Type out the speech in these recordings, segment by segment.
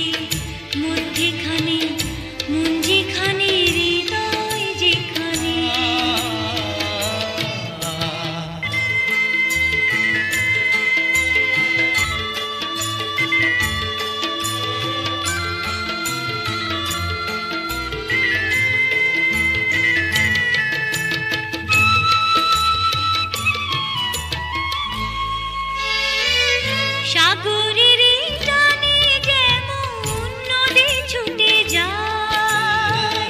বুকে মধ্যেখানে মন যেখানে হৃদয় যেখানে সাগরের টানে যেমন নদী ছুটে যায়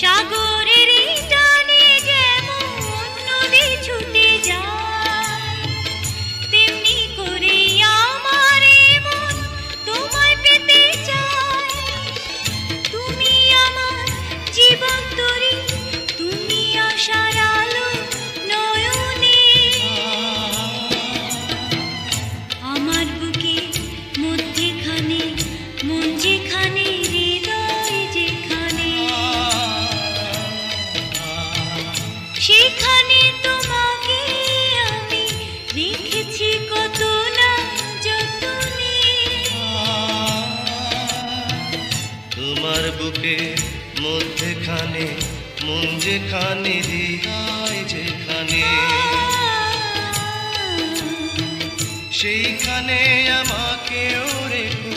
সাগরের টানে যেমন নদী ছুটে যায় তেমনি করে আমার মন তোমায় পেতে চায় তুমি আমার জীবন তরি তুমি আশার আলো নয়নে আমার বুকে মধ্যেখানে মন যেখানে হৃদয় যেখানে সেখানে তোমাকে আমি রেখেছি কত না যতনে তোমার বুকে মধ্যেখানে মন যেখানে হৃদয় যেখানে সেইখানে আমাকেও রেখো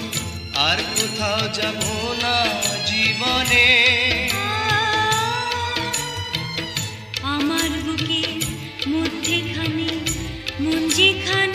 আর কোথাও যাব না জীবনে আমার বুকে মধ্যেখানে মন যেখানে